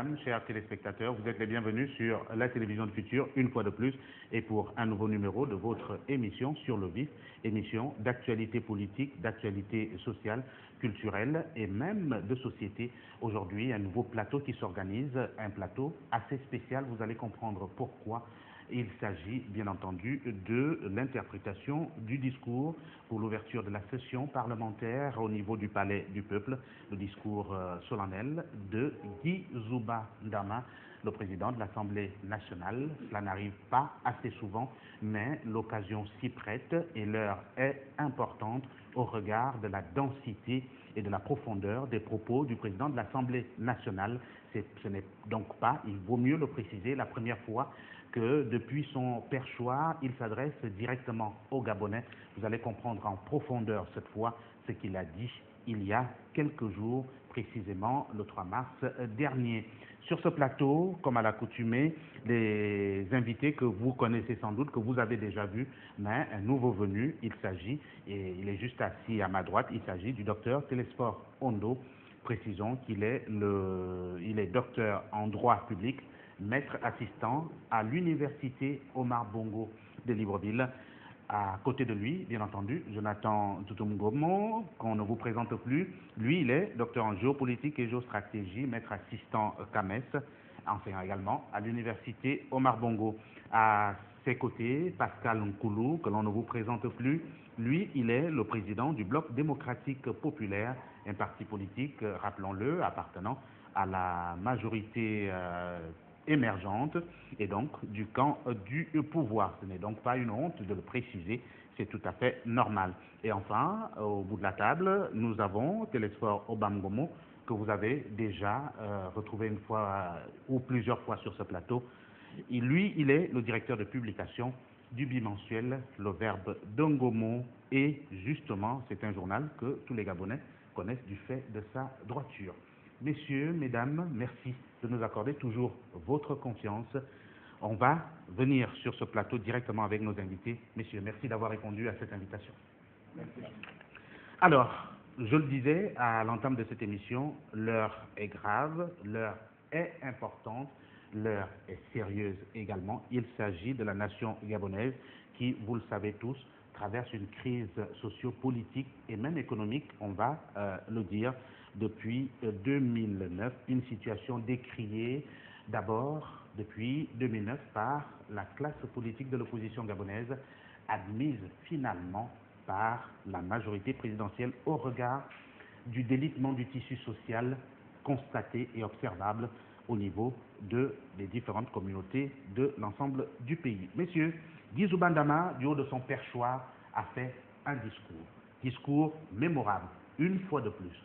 mesdames, chers téléspectateurs, vous êtes les bienvenus sur la télévision de Futur, une fois de plus, et pour un nouveau numéro de votre émission Sur le Vif, émission d'actualité politique, d'actualité sociale, culturelle et même de société. Aujourd'hui, un nouveau plateau qui s'organise, un plateau assez spécial, vous allez comprendre pourquoi. Il s'agit bien entendu de l'interprétation du discours pour l'ouverture de la session parlementaire au niveau du Palais du Peuple, le discours solennel de Guy Zouba Ndama, le président de l'Assemblée nationale. Cela n'arrive pas assez souvent, mais l'occasion s'y prête et l'heure est importante au regard de la densité et de la profondeur des propos du président de l'Assemblée nationale. Ce n'est donc pas, il vaut mieux le préciser, la première fois que depuis son perchoir, il s'adresse directement aux Gabonais. Vous allez comprendre en profondeur cette fois ce qu'il a dit il y a quelques jours, précisément le 3 mars dernier. Sur ce plateau, comme à l'accoutumée, les invités que vous connaissez sans doute, que vous avez déjà vus, mais un nouveau venu, il s'agit, et il est juste assis à ma droite, il s'agit du docteur Télésphore Ondo. Précisons qu'il est docteur en droit public, maître assistant à l'université Omar Bongo de Libreville. À côté de lui, bien entendu, Jonathan Tutumgomo, qu'on ne vous présente plus. Lui, il est docteur en géopolitique et géostratégie, maître assistant CAMES, enseignant également à l'université Omar Bongo. À ses côtés, Pascal Nkoulou, que l'on ne vous présente plus. Lui, il est le président du Bloc démocratique populaire, un parti politique, rappelons-le, appartenant à la majorité émergente et donc du camp du pouvoir. Ce n'est donc pas une honte de le préciser, c'est tout à fait normal. Et enfin, au bout de la table, nous avons Télésphore Obangomo, que vous avez déjà retrouvé une fois ou plusieurs fois sur ce plateau. Il est le directeur de publication du bimensuel Le Verbe d'Ongomo et justement, c'est un journal que tous les Gabonais connaissent du fait de sa droiture. Messieurs, mesdames, merci de nous accorder toujours votre confiance. On va venir sur ce plateau directement avec nos invités. Messieurs, merci d'avoir répondu à cette invitation. Merci. Alors, je le disais à l'entame de cette émission, l'heure est grave, l'heure est importante, l'heure est sérieuse également. Il s'agit de la nation gabonaise qui, vous le savez tous, traverse une crise socio-politique et même économique, on va le dire, depuis 2009. Une situation décriée d'abord depuis 2009 par la classe politique de l'opposition gabonaise, admise finalement par la majorité présidentielle au regard du délitement du tissu social constaté et observable au niveau des différentes communautés de l'ensemble du pays. Messieurs, Guy Zouba Ndama, du haut de son perchoir, a fait un discours mémorable, une fois de plus.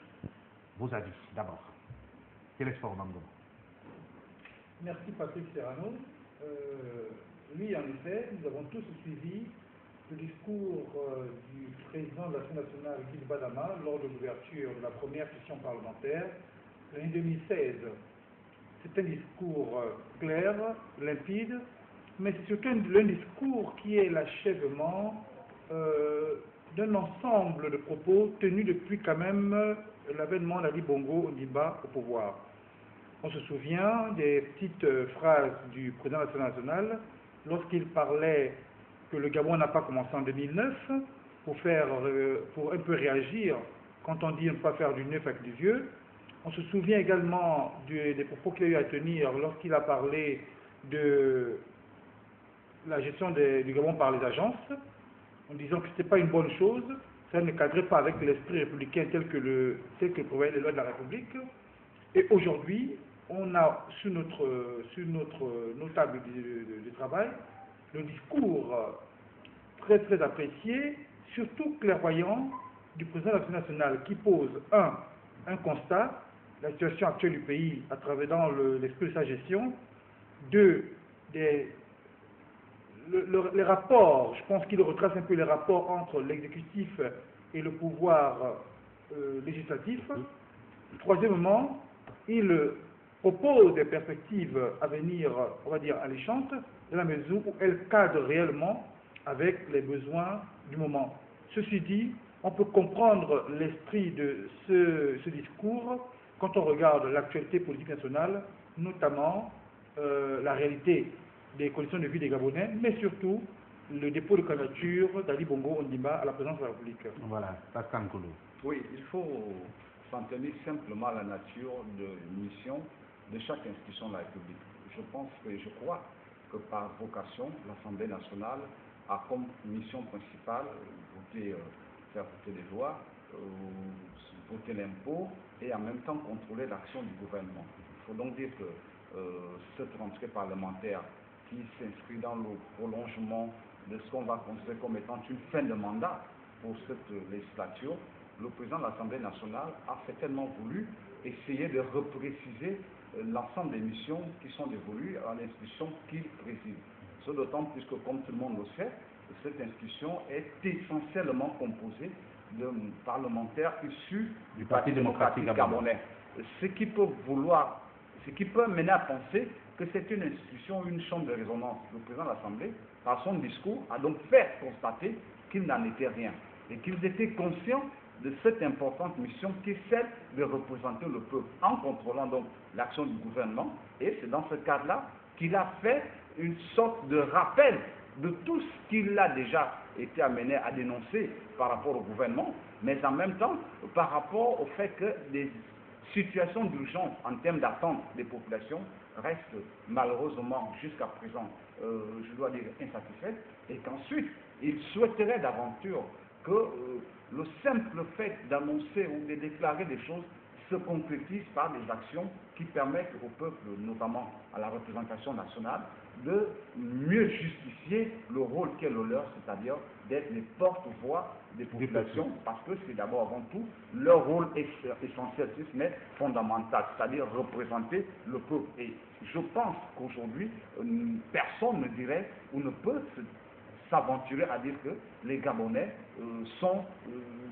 Vos avis, d'abord. Télésphore Obangomo. Merci Patrick Serrano. Oui, en effet, nous avons tous suivi le discours du président de l'Assemblée nationale, Guy Zouba Ndama, lors de l'ouverture de la première session parlementaire l'année 2016. C'est un discours clair, limpide, mais c'est surtout un discours qui est l'achèvement d'un ensemble de propos tenus depuis quand même l'avènement d'Ali Bongo Ondimba au pouvoir. On se souvient des petites phrases du président de l'Assemblée nationale lorsqu'il parlait que le Gabon n'a pas commencé en 2009 pour un peu réagir quand on dit ne pas faire du neuf avec du vieux. On se souvient également des propos qu'il a eu à tenir lorsqu'il a parlé de la gestion du Gabon par les agences, en disant que ce n'était pas une bonne chose, ça ne cadrait pas avec l'esprit républicain tel que prévoyaient les lois de la République. Et aujourd'hui, on a sur nos tables de travail le discours très très apprécié, surtout clairvoyant, du président de l'Assemblée nationale qui pose un constat, la situation actuelle du pays à travers dans l'esprit de sa gestion, deux, les rapports, je pense qu'il retrace un peu les rapports entre l'exécutif et le pouvoir législatif. Troisièmement, il propose des perspectives à venir, on va dire, alléchantes, dans la mesure où elles cadrent réellement avec les besoins du moment. Ceci dit, on peut comprendre l'esprit de ce discours quand on regarde l'actualité politique nationale notamment la réalité des conditions de vie des Gabonais, mais surtout le dépôt de candidature d'Ali Bongo Ondimba à la présidence de la République. Voilà, Pascal Nkoulou. Oui, il faut s'en tenir simplement à la nature de mission de chaque institution de la République. Je pense et je crois que par vocation, l'Assemblée nationale a comme mission principale faire voter les lois, voter l'impôt et en même temps contrôler l'action du gouvernement. Il faut donc dire que cette rentrée parlementaire qui s'inscrit dans le prolongement de ce qu'on va considérer comme étant une fin de mandat pour cette législature, le président de l'Assemblée nationale a certainement voulu essayer de repréciser l'ensemble des missions qui sont dévolues à l'institution qu'il préside. Ce d'autant plus que, comme tout le monde le sait, cette institution est essentiellement composée de parlementaires issus du Parti démocratique gabonais. Ce qui peut mener à penser que c'est une institution, une chambre de résonance. Le président de l'Assemblée, par son discours, a donc fait constater qu'il n'en était rien et qu'ils étaient conscients de cette importante mission qui est celle de représenter le peuple en contrôlant donc l'action du gouvernement. Et c'est dans ce cadre-là qu'il a fait une sorte de rappel de tout ce qu'il a déjà été amené à dénoncer par rapport au gouvernement, mais en même temps par rapport au fait que des situations d'urgence en termes d'attente des populations restent malheureusement jusqu'à présent, je dois dire, insatisfaites, et qu'ensuite il souhaiterait d'aventure que le simple fait d'annoncer ou de déclarer des choses se concrétise par des actions qui permettent au peuple, notamment à la représentation nationale, de mieux justifier le rôle qu'est le leur, c'est-à-dire d'être les porte-voix des populations, parce que c'est d'abord avant tout leur rôle essentiel, si ce n'est fondamental, c'est-à-dire représenter le peuple. Et je pense qu'aujourd'hui, personne ne dirait ou ne peut s'aventurer à dire que les Gabonais sont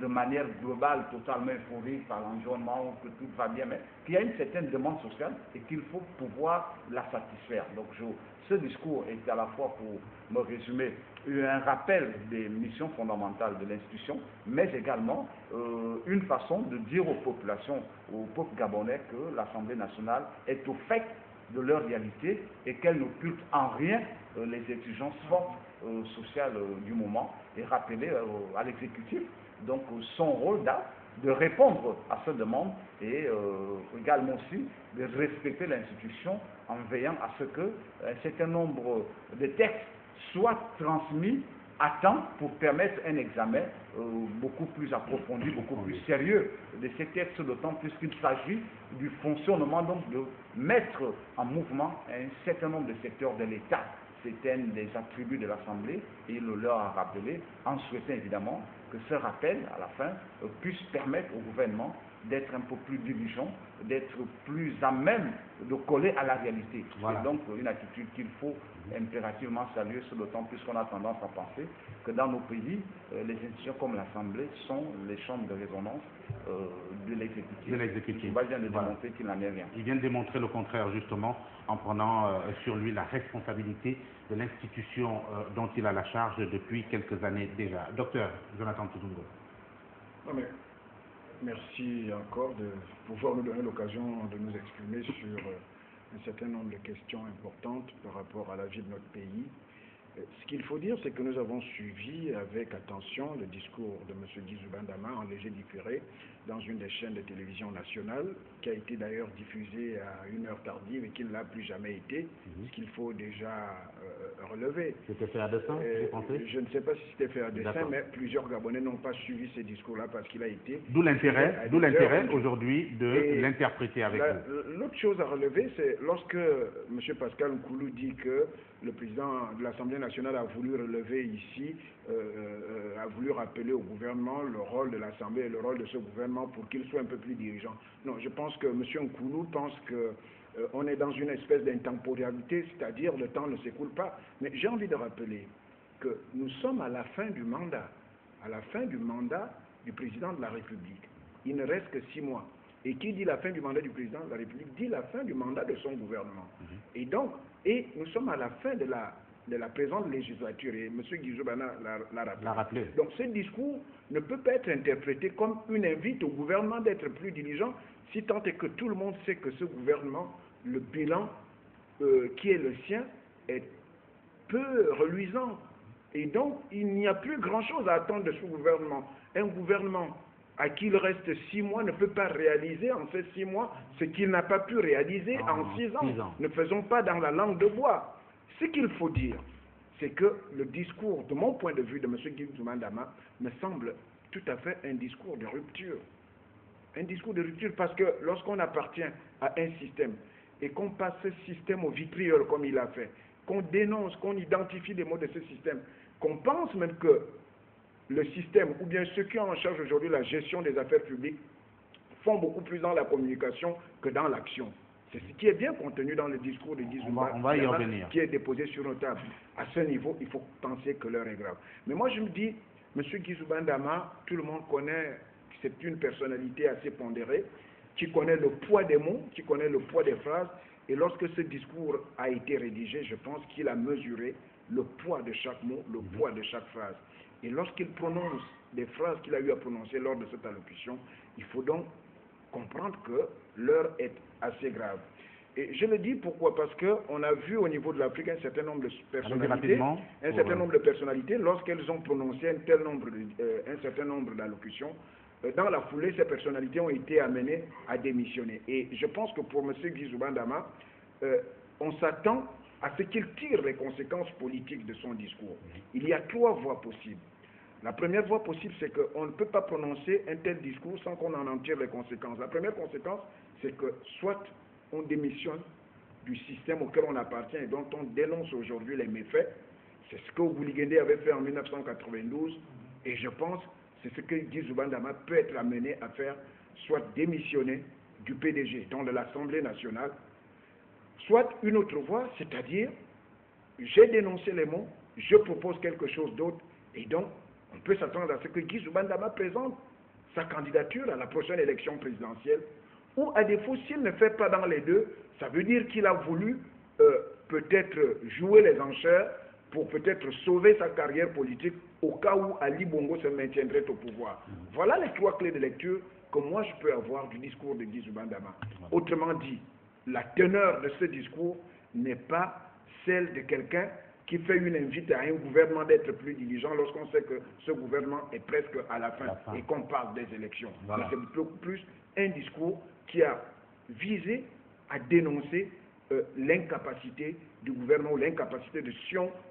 de manière globale totalement euphoriques par l'environnement, que tout va bien, mais qu'il y a une certaine demande sociale et qu'il faut pouvoir la satisfaire. Donc ce discours est à la fois, pour me résumer, un rappel des missions fondamentales de l'institution, mais également une façon de dire aux populations, au peuple gabonais, que l'Assemblée nationale est au fait de leur réalité et qu'elle n'occulte en rien les exigences fortes sociales du moment, et rappeler à l'exécutif donc son rôle de répondre à cette demande et également aussi de respecter l'institution en veillant à ce que un certain nombre de textes soient transmis à temps pour permettre un examen beaucoup plus approfondi, beaucoup plus sérieux de ces textes, d'autant plus qu'il s'agit du fonctionnement, donc de mettre en mouvement un certain nombre de secteurs de l'État. C'est un des attributs de l'Assemblée et il le leur a rappelé, en souhaitant évidemment que ce rappel, à la fin, puisse permettre au gouvernement d'être un peu plus diligent, d'être plus à même de coller à la réalité. Voilà. C'est donc une attitude qu'il faut impérativement saluer, d'autant plus qu'on a tendance à penser que dans nos pays, les institutions comme l'Assemblée sont les chambres de résonance de l'exécutif. Il vient de démontrer qu'il n'en est rien. Il vient de démontrer le contraire, justement, en prenant sur lui la responsabilité de l'institution dont il a la charge depuis quelques années déjà. Docteur Jonathan Tudungo. Non mais, merci encore de pouvoir nous donner l'occasion de nous exprimer sur un certain nombre de questions importantes par rapport à la vie de notre pays. Ce qu'il faut dire, c'est que nous avons suivi avec attention le discours de M. Guizou Bandama en léger différé dans une des chaînes de télévision nationale, qui a été d'ailleurs diffusée à une heure tardive et qui ne l'a plus jamais été, ce qu'il faut déjà relever. C'était fait à dessein, vous pensez? Je ne sais pas si c'était fait à dessein, mais plusieurs Gabonais n'ont pas suivi ces discours-là parce qu'il a été... D'où l'intérêt aujourd'hui de l'interpréter avec vous. L'autre chose à relever, c'est lorsque M. Pascal Nkoulou dit que le président de l'Assemblée nationale a voulu relever ici, a voulu rappeler au gouvernement le rôle de l'Assemblée et le rôle de ce gouvernement pour qu'il soit un peu plus dirigeant. Non, je pense que M. Nkoulou pense que on est dans une espèce d'intemporalité, c'est-à-dire le temps ne s'écoule pas. Mais j'ai envie de rappeler que nous sommes à la fin du mandat, du président de la République. Il ne reste que 6 mois. Et qui dit la fin du mandat du président de la République dit la fin du mandat de son gouvernement. Et donc, nous sommes à la fin de la présente législature, et M. Guizou Bandama l'a rappelé. Donc ce discours ne peut pas être interprété comme une invite au gouvernement d'être plus diligent, si tant est que tout le monde sait que ce gouvernement le bilan qui est le sien est peu reluisant. Et donc, il n'y a plus grand-chose à attendre de ce gouvernement. Un gouvernement à qui il reste 6 mois ne peut pas réaliser en ces 6 mois ce qu'il n'a pas pu réaliser en 6 ans. Ne faisons pas dans la langue de bois. Ce qu'il faut dire, c'est que le discours, de mon point de vue, de M. Guy Zoumandama, me semble tout à fait un discours de rupture. Un discours de rupture parce que lorsqu'on appartient à un système et qu'on passe ce système au vitriol comme il a fait, qu'on dénonce, qu'on identifie les maux de ce système, qu'on pense même que le système, ou bien ceux qui ont en charge aujourd'hui la gestion des affaires publiques, font beaucoup plus dans la communication que dans l'action. C'est ce qui est bien contenu dans le discours de Guy Zoumandama qui est déposé sur nos tables. À ce niveau, il faut penser que l'heure est grave. Mais moi, je me dis, M. Guy Zoumandama, tout le monde connaît, c'est une personnalité assez pondérée, qui connaît le poids des mots, qui connaît le poids des phrases. Et lorsque ce discours a été rédigé, je pense qu'il a mesuré le poids de chaque mot, le poids de chaque phrase. Et lorsqu'il prononce des phrases qu'il a eu à prononcer lors de cette allocution, il faut donc comprendre que l'heure est assez grave. Et je le dis pourquoi? Parce qu'on a vu au niveau de l'Afrique un certain nombre de personnalités, lorsqu'elles ont prononcé un certain nombre d'allocutions, dans la foulée, ces personnalités ont été amenées à démissionner. Et je pense que pour M. Guy Zoumandama, on s'attend à ce qu'il tire les conséquences politiques de son discours. Il y a 3 voies possibles. La première voie possible, c'est qu'on ne peut pas prononcer un tel discours sans qu'on en tire les conséquences. La première conséquence, c'est que soit on démissionne du système auquel on appartient et dont on dénonce aujourd'hui les méfaits. C'est ce que Oguligende avait fait en 1992 et je pense que c'est ce que Guy Zoumandama peut être amené à faire, soit démissionner du PDG, donc de l'Assemblée nationale, soit une autre voie, c'est-à-dire j'ai dénoncé les mots, je propose quelque chose d'autre, et donc on peut s'attendre à ce que Guy Zoumandama présente sa candidature à la prochaine élection présidentielle, ou à défaut, s'il ne fait pas dans les deux, ça veut dire qu'il a voulu peut-être jouer les enchères pour peut-être sauver sa carrière politique au cas où Ali Bongo se maintiendrait au pouvoir. Voilà les 3 clés de lecture que moi je peux avoir du discours de Guy Zoumandama. Autrement dit, la teneur de ce discours n'est pas celle de quelqu'un qui fait une invite à un gouvernement d'être plus diligent lorsqu'on sait que ce gouvernement est presque à la fin et qu'on parle des élections. Voilà. C'est beaucoup plus un discours qui a visé à dénoncer l'incapacité du gouvernement ou l'incapacité de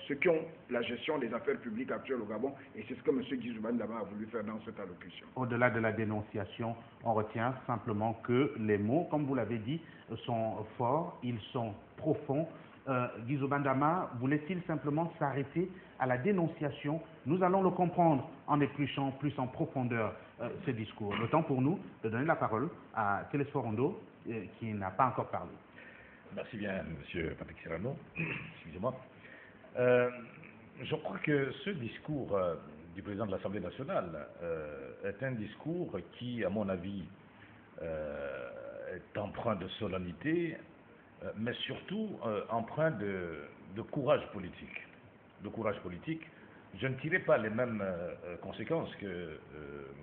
ceux qui ont la gestion des affaires publiques actuelles au Gabon. Et c'est ce que M. Guy Zoumandama a voulu faire dans cette allocution. Au-delà de la dénonciation, on retient simplement que les mots, comme vous l'avez dit, sont forts, ils sont profonds. Guy Zoumandama voulait-il simplement s'arrêter à la dénonciation? Nous allons le comprendre en épluchant plus en profondeur ce discours. Le temps pour nous de donner la parole à Télésphore Ondo, qui n'a pas encore parlé. Merci bien, M. Patrick Serrano. Excusez-moi. Je crois que ce discours du président de l'Assemblée nationale est un discours qui, à mon avis, est empreint de solennité, mais surtout empreint de courage politique. De courage politique. Je ne tirais pas les mêmes conséquences que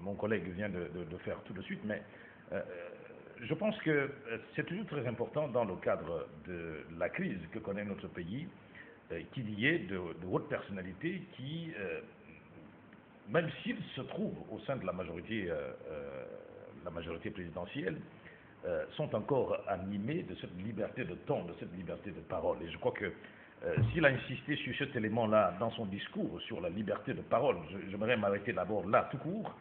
mon collègue vient de faire tout de suite, mais je pense que c'est toujours très important dans le cadre de la crise que connaît notre pays qu'il y ait de hautes personnalités qui, même s'ils se trouvent au sein de la majorité présidentielle, sont encore animés de cette liberté de ton, de cette liberté de parole. Et je crois que s'il a insisté sur cet élément-là dans son discours, sur la liberté de parole, j'aimerais m'arrêter d'abord là, tout court,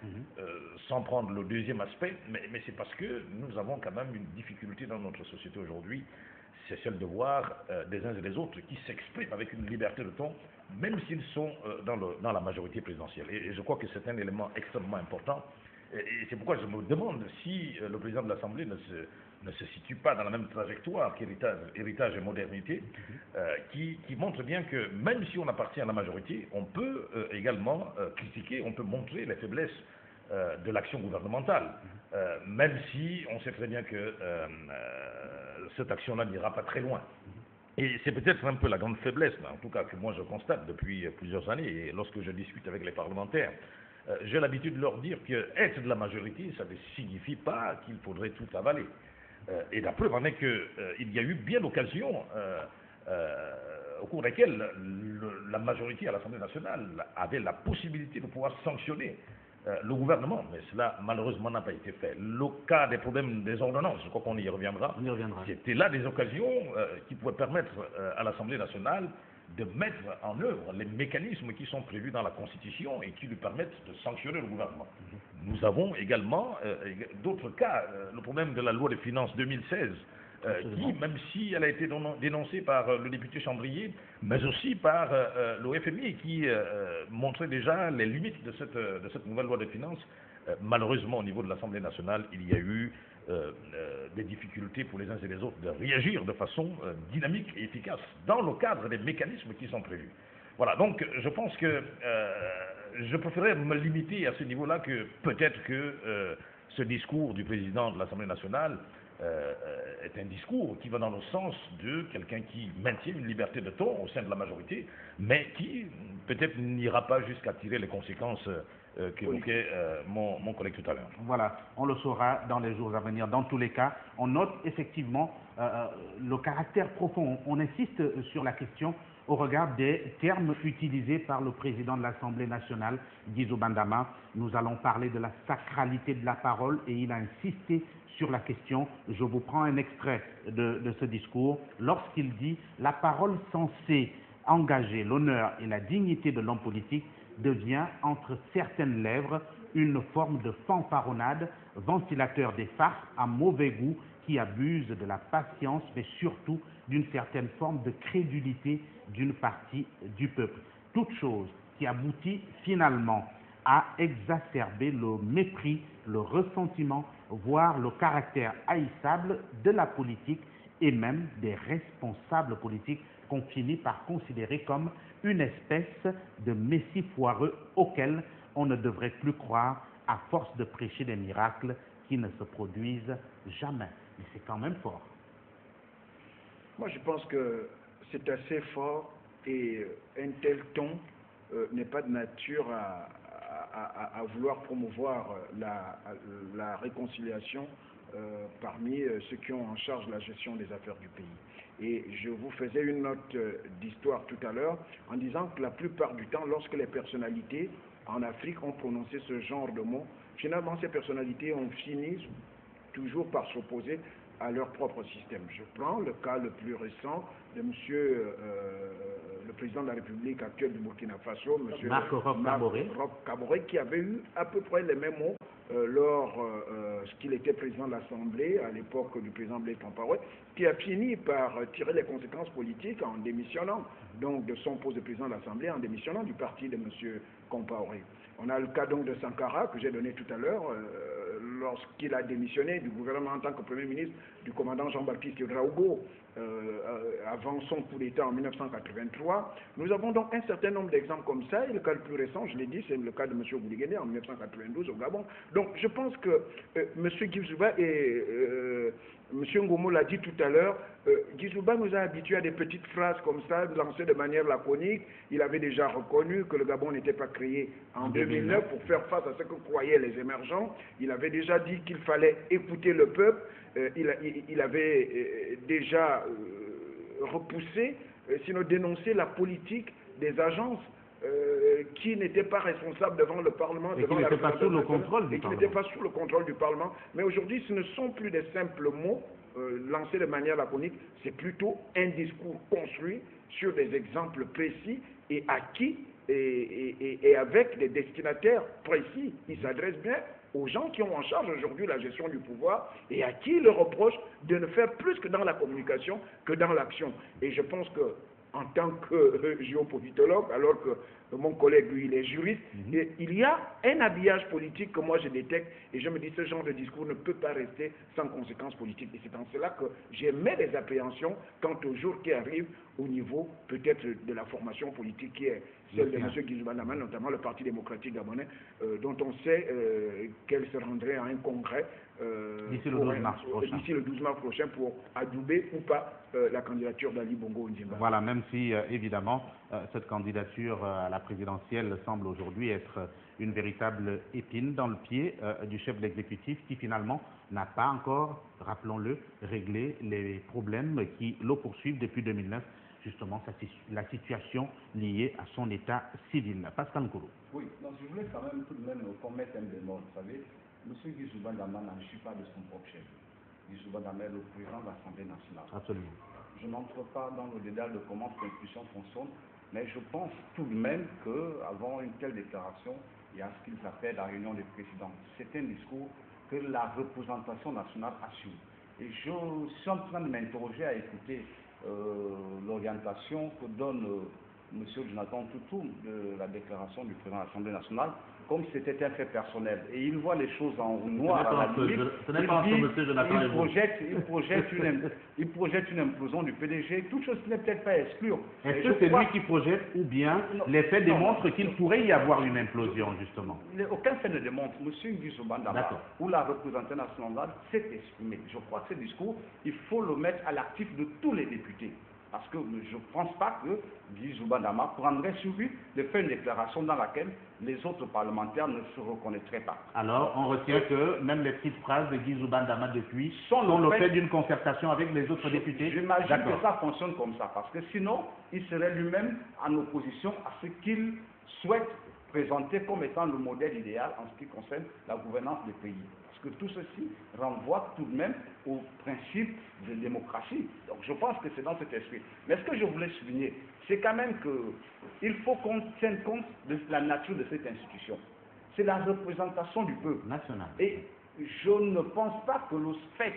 sans prendre le deuxième aspect, mais c'est parce que nous avons quand même une difficulté dans notre société aujourd'hui, c'est celle de voir des uns et des autres qui s'expriment avec une liberté de ton, même s'ils sont dans la majorité présidentielle. Et je crois que c'est un élément extrêmement important. Et c'est pourquoi je me demande si le président de l'Assemblée ne se situe pas dans la même trajectoire qu'héritage et modernité, qui montre bien que même si on appartient à la majorité, on peut également critiquer, on peut montrer les faiblesses de l'action gouvernementale, même si on sait très bien que cette action-là n'ira pas très loin. Et c'est peut-être un peu la grande faiblesse, en tout cas que moi je constate depuis plusieurs années, et lorsque je discute avec les parlementaires, j'ai l'habitude de leur dire que être de la majorité, ça ne signifie pas qu'il faudrait tout avaler. Et la preuve en est qu'il y a eu bien d'occasions au cours desquelles la majorité à l'Assemblée nationale avait la possibilité de pouvoir sanctionner le gouvernement, mais cela malheureusement n'a pas été fait. Le cas des problèmes des ordonnances, je crois qu'on y reviendra, c'était là des occasions qui pouvaient permettre à l'Assemblée nationale de mettre en œuvre les mécanismes qui sont prévus dans la Constitution et qui lui permettent de sanctionner le gouvernement. Nous avons également d'autres cas, le problème de la loi des finances 2016, qui, même si elle a été dénoncée par le député Chambrier, mais aussi par le FMI, qui montrait déjà les limites de cette nouvelle loi des finances, malheureusement au niveau de l'Assemblée nationale, il y a eu des difficultés pour les uns et les autres de réagir de façon dynamique et efficace dans le cadre des mécanismes qui sont prévus. Voilà, donc je pense que je préférerais me limiter à ce niveau-là que peut-être que ce discours du président de l'Assemblée nationale est un discours qui va dans le sens de quelqu'un qui maintient une liberté de ton au sein de la majorité, mais qui peut-être n'ira pas jusqu'à tirer les conséquences qu'évoquait mon collègue tout à l'heure. Voilà, on le saura dans les jours à venir. Dans tous les cas, on note effectivement le caractère profond. On insiste sur la question au regard des termes utilisés par le président de l'Assemblée nationale, Guizou Bandama. Nous allons parler de la sacralité de la parole et il a insisté sur la question. Je vous prends un extrait de ce discours. Lorsqu'il dit « La parole censée engager l'honneur et la dignité de l'homme politique devient entre certaines lèvres une forme de fanfaronnade, ventilateur des farces à mauvais goût qui abuse de la patience, mais surtout d'une certaine forme de crédulité d'une partie du peuple. Toute chose qui aboutit finalement à exacerber le mépris, le ressentiment, voire le caractère haïssable de la politique et même des responsables politiques qu'on finit par considérer comme une espèce de messie foireux auquel on ne devrait plus croire à force de prêcher des miracles qui ne se produisent jamais. Mais c'est quand même fort. Moi, je pense que c'est assez fort et un tel ton n'est pas de nature à vouloir promouvoir la réconciliation parmi ceux qui ont en charge la gestion des affaires du pays. Et je vous faisais une note d'histoire tout à l'heure en disant que la plupart du temps, lorsque les personnalités en Afrique ont prononcé ce genre de mots, finalement ces personnalités ont fini toujours par s'opposer à leur propre système. Je prends le cas le plus récent de le président de la République actuelle du Burkina Faso, M. Marc Kaboré, qui avait eu à peu près les mêmes mots lors qu'il était président de l'Assemblée, à l'époque du président Blaise Compaoré, qui a fini par tirer les conséquences politiques en démissionnant donc de son poste de président de l'Assemblée, en démissionnant du parti de M. Compaoré. On a le cas donc de Sankara, que j'ai donné tout à l'heure, lorsqu'il a démissionné du gouvernement en tant que Premier ministre du commandant Jean-Baptiste Raoult, avant son coup d'État en 1983. Nous avons donc un certain nombre d'exemples comme ça, et le cas le plus récent, je l'ai dit, c'est le cas de M. Bouligene en 1992 au Gabon. Donc je pense que M. Guizouba et M. Ngomo l'a dit tout à l'heure, Guizouba nous a habitués à des petites phrases comme ça, lancées de manière laconique. Il avait déjà reconnu que le Gabon n'était pas créé en 2009 pour faire face à ce que croyaient les émergents. Il avait déjà dit qu'il fallait écouter le peuple. Il avait déjà repoussé, sinon dénoncé la politique des agences qui n'étaient pas responsables devant le Parlement, et qui n'étaient pas sous le contrôle du Parlement. Qui n'étaient pas sous le contrôle du Parlement. Mais aujourd'hui, ce ne sont plus des simples mots lancés de manière laconique, c'est plutôt un discours construit sur des exemples précis et acquis et avec des destinataires précis. Il s'adresse bien aux gens qui ont en charge aujourd'hui la gestion du pouvoir et à qui il reproche de ne faire plus que dans la communication que dans l'action. Et je pense que en tant que géopolitologue, alors que mon collègue, lui, il est juriste, et il y a un habillage politique que moi je détecte, et je me dis ce genre de discours ne peut pas rester sans conséquences politiques. Et c'est en cela que j'émets des appréhensions quant au jour qui arrive au niveau peut-être de la formation politique qui est celle de M. Guizou Bandama, notamment le Parti démocratique gabonais, dont on sait qu'elle se rendrait à un congrès d'ici le 12 mars prochain. D'ici le 12 mars prochain pour adouber ou pas la candidature d'Ali Bongo Ondimba. Voilà, même si évidemment cette candidature à la présidentielle semble aujourd'hui être une véritable épine dans le pied du chef de l'exécutif qui finalement n'a pas encore, rappelons-le, réglé les problèmes qui le poursuivent depuis 2009, justement la situation liée à son état civil. Pascal Nkolo. Oui, donc je voulais quand même tout de même commettre un bémol. Vous savez, M. Guy Zouba Ndama n'en suit pas de son propre chef. Guy Zouba Ndama est le président de l'Assemblée nationale. Absolument. Je n'entre pas dans le détail de comment cette institution fonctionne, mais je pense tout de même qu'avant une telle déclaration, il y a ce qu'ils appellent la réunion des présidents. C'est un discours que la représentation nationale assume. Et je suis en train de m'interroger à écouter l'orientation que donne M. Jonathan Toutoum de la déclaration du président de l'Assemblée nationale, comme si c'était un fait personnel. Et il voit les choses en noir à la limite. Il projette une implosion du PDG, toute chose qui n'est peut-être pas à exclure. Est-ce que c'est lui qui projette ou bien les faits démontrent qu'il pourrait y avoir une implosion, justement? Aucun fait ne démontre. M. Guy Zouba Ndama, ou la représentation nationale, s'est exprimé. Je crois que ce discours, il faut le mettre à l'actif de tous les députés. Parce que je ne pense pas que Guy Zouba Ndama prendrait sur lui de faire une déclaration dans laquelle les autres parlementaires ne se reconnaîtraient pas. Alors, on retient que même les petites phrases de Guy Zouba Ndama depuis sont le fait d'une concertation avec les autres députés. J'imagine que ça fonctionne comme ça, parce que sinon, il serait lui-même en opposition à ce qu'il souhaite présenter comme étant le modèle idéal en ce qui concerne la gouvernance des pays. Que tout ceci renvoie tout de même au principe de démocratie. Donc je pense que c'est dans cet esprit. Mais ce que je voulais souligner, c'est quand même qu'il faut qu'on tienne compte de la nature de cette institution. C'est la représentation du peuple national. Et je ne pense pas que le fait...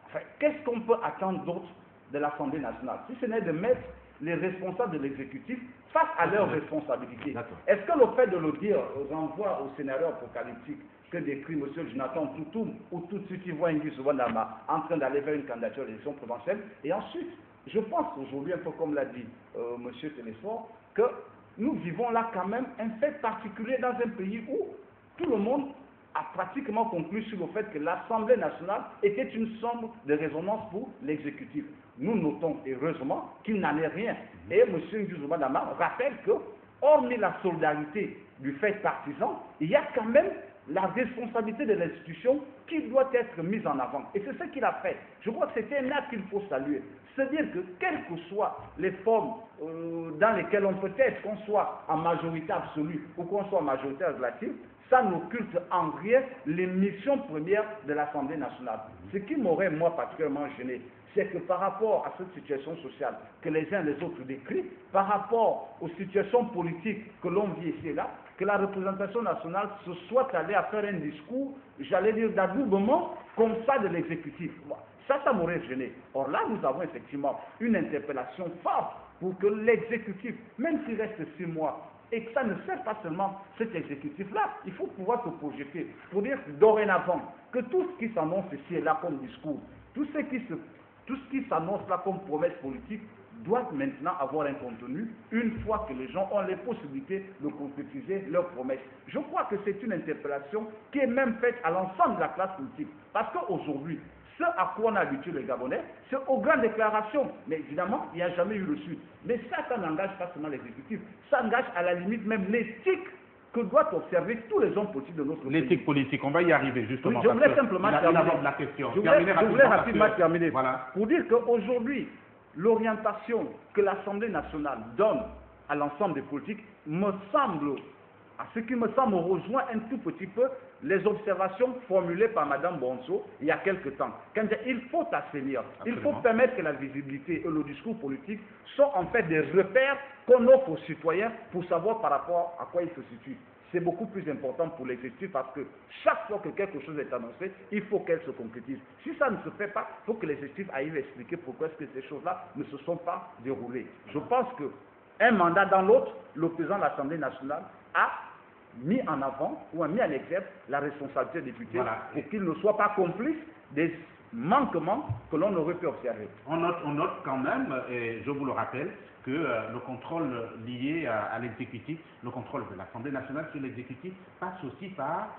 Enfin, qu'est-ce qu'on peut attendre d'autre de l'Assemblée nationale, si ce n'est de mettre les responsables de l'exécutif face à leurs responsabilités? Est-ce que le fait de le dire renvoie au scénario apocalyptique que décrit M. Jonathan Toutoum, ou tout ceux qui voient Guy Zouba Ndama en train d'aller vers une candidature à l'élection provinciale? Et ensuite, je pense aujourd'hui, un peu comme l'a dit M. Télésphore, que nous vivons là quand même un fait particulier dans un pays où tout le monde a pratiquement conclu sur le fait que l'Assemblée nationale était une somme de résonance pour l'exécutif. Nous notons heureusement qu'il n'en est rien. Et M. Guy Zouba Ndama rappelle que, hormis la solidarité du fait partisan, il y a quand même la responsabilité de l'institution qui doit être mise en avant. Et c'est ce qu'il a fait. Je crois que c'était un acte qu'il faut saluer. C'est-à-dire que, quelles que soient les formes dans lesquelles on peut être, qu'on soit en majorité absolue ou qu'on soit en majorité relative, ça n'occulte en rien les missions premières de l'Assemblée nationale. Ce qui m'aurait, moi, particulièrement gêné, c'est que par rapport à cette situation sociale que les uns et les autres décrivent, par rapport aux situations politiques que l'on vit ici et là, que la représentation nationale se soit allée à faire un discours, j'allais dire d'adoubement, comme ça de l'exécutif. Ça m'aurait gêné. Or là, nous avons effectivement une interpellation forte pour que l'exécutif, même s'il reste 6 mois, et que ça ne sert pas seulement cet exécutif-là, il faut pouvoir se projeter pour dire dorénavant que tout ce qui s'annonce ici et là comme discours, tout ce qui s'annonce là comme promesse politique doit maintenant avoir un contenu une fois que les gens ont les possibilités de concrétiser leurs promesses. Je crois que c'est une interpellation qui est même faite à l'ensemble de la classe politique. Parce qu'aujourd'hui, ce à quoi on a habitué les Gabonais, c'est aux grandes déclarations. Mais évidemment, il n'y a jamais eu le Sud. Mais ça n'engage pas seulement l'exécutif, ça engage à la limite même l'éthique que doivent observer tous les hommes politiques de notre pays. L'éthique politique, on va y arriver justement. Oui, je voulais simplement terminer. La question. Je voulais rapidement terminer. Voilà. Pour dire qu'aujourd'hui, l'orientation que l'Assemblée nationale donne à l'ensemble des politiques me semble, à ce qui me semble, rejoint un tout petit peu les observations formulées par Mme Bonso il y a quelque temps. Quand il faut assainir, il faut permettre que la visibilité et le discours politique soient en fait des repères qu'on offre aux citoyens pour savoir par rapport à quoi ils se situent. C'est beaucoup plus important pour l'exécutif parce que chaque fois que quelque chose est annoncé, il faut qu'elle se concrétise. Si ça ne se fait pas, il faut que l'exécutif arrive à expliquer pourquoi est-ce que ces choses-là ne se sont pas déroulées. Je pense qu'un mandat dans l'autre, le président de l'Assemblée nationale a mis en avant ou a mis en exergue la responsabilité des députés pour qu'ils ne soient pas complices des manquements que l'on aurait pu observer. On note quand même, et je vous le rappelle, que le contrôle lié à l'exécutif, le contrôle de l'Assemblée nationale sur l'exécutif passe aussi par,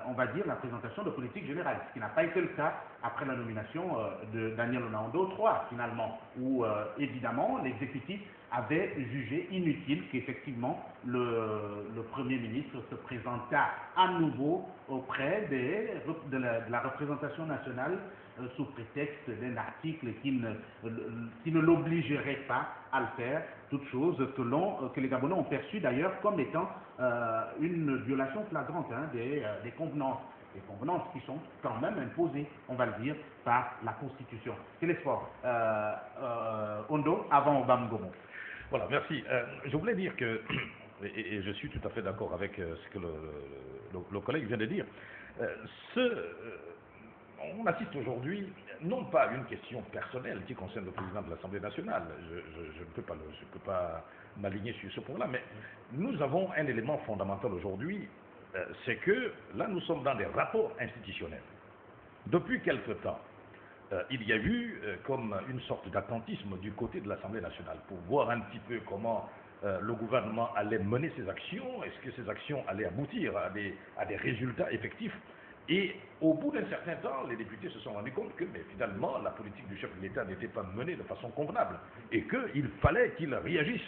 on va dire, la présentation de politique générale, ce qui n'a pas été le cas après la nomination de Daniel Onaondo III, finalement, où évidemment l'exécutif avait jugé inutile qu'effectivement le Premier ministre se présentât à nouveau auprès de la représentation nationale sous prétexte d'un article qui ne l'obligerait pas à le faire, toute chose que les Gabonais ont perçue d'ailleurs comme étant une violation flagrante des convenances. Des convenances qui sont quand même imposées, on va le dire, par la Constitution. Télésphore, Ondo, avant Obama Gomo. Voilà, merci. Je voulais dire que, et je suis tout à fait d'accord avec ce que le collègue vient de dire, on assiste aujourd'hui, non pas à une question personnelle qui concerne le président de l'Assemblée nationale, je ne peux pas m'aligner sur ce point-là, mais nous avons un élément fondamental aujourd'hui, c'est que là nous sommes dans des rapports institutionnels. Depuis quelque temps, il y a eu comme une sorte d'attentisme du côté de l'Assemblée nationale pour voir un petit peu comment le gouvernement allait mener ses actions, est-ce que ces actions allaient aboutir à des résultats effectifs. Et au bout d'un certain temps, les députés se sont rendus compte que finalement, la politique du chef de l'État n'était pas menée de façon convenable et qu'il fallait qu'il réagisse,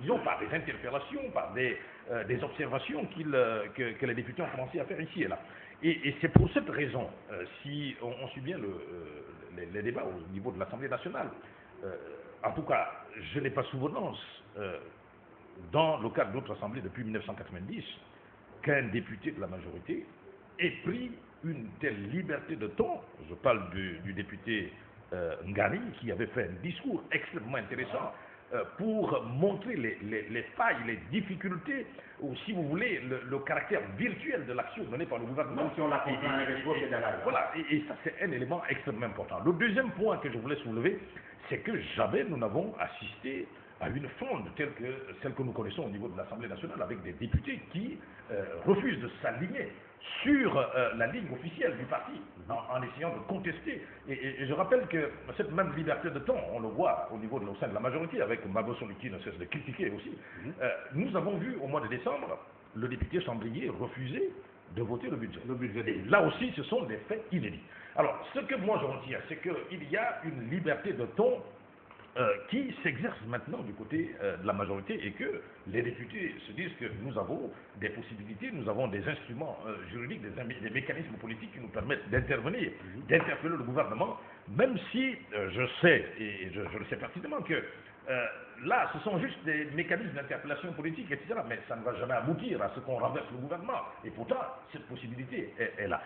disons par des interpellations, par des observations que les députés ont commencé à faire ici et là. Et c'est pour cette raison, si on suit bien les débats au niveau de l'Assemblée nationale, en tout cas, je n'ai pas souvenance, dans le cadre de notre Assemblée depuis 1990, qu'un député de la majorité ait pris une telle liberté de ton. Je parle du député Ngari, qui avait fait un discours extrêmement intéressant pour montrer les failles, les difficultés, ou si vous voulez, le caractère virtuel de l'action menée par le gouvernement. Même si on la comprend avec vous, c'est derrière. Voilà, et ça c'est un élément extrêmement important. Le deuxième point que je voulais soulever, c'est que jamais nous n'avons assisté à une fronde telle que celle que nous connaissons au niveau de l'Assemblée nationale, avec des députés qui refusent de s'aligner sur la ligne officielle du parti, en essayant de contester. Et je rappelle que cette même liberté de ton, on le voit au sein de la majorité, avec Maboson qui ne cesse de critiquer aussi. Nous avons vu au mois de décembre le député Chambrier refuser de voter le budget. Et là aussi, ce sont des faits inédits. Alors, ce que moi je retiens, c'est qu'il y a une liberté de ton qui s'exerce maintenant du côté de la majorité et que les députés se disent que nous avons des possibilités, nous avons des instruments juridiques, des mécanismes politiques qui nous permettent d'intervenir, d'interpeller le gouvernement, même si je sais, et je le sais pertinemment, que là, ce sont juste des mécanismes d'interpellation politique, etc. Mais ça ne va jamais aboutir à ce qu'on renverse le gouvernement. Et pourtant, cette possibilité est là.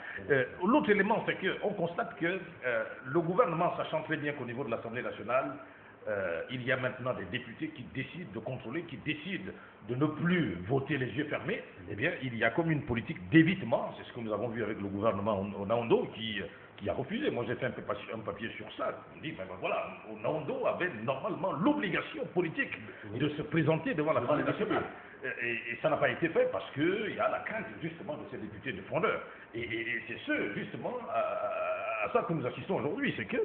L'autre élément, c'est qu'on constate que le gouvernement, sachant très bien qu'au niveau de l'Assemblée nationale, il y a maintenant des députés qui décident de contrôler, qui décident de ne plus voter les yeux fermés, eh bien, il y a comme une politique d'évitement, c'est ce que nous avons vu avec le gouvernement Onaondo qui a refusé. Moi, j'ai fait un papier sur ça. On dit, voilà, Onaondo avait normalement l'obligation politique de se présenter devant l'Assemblée nationale. Et ça n'a pas été fait parce qu'il y a la crainte justement de ces députés de frondeurs. Et c'est justement à ça que nous assistons aujourd'hui, c'est que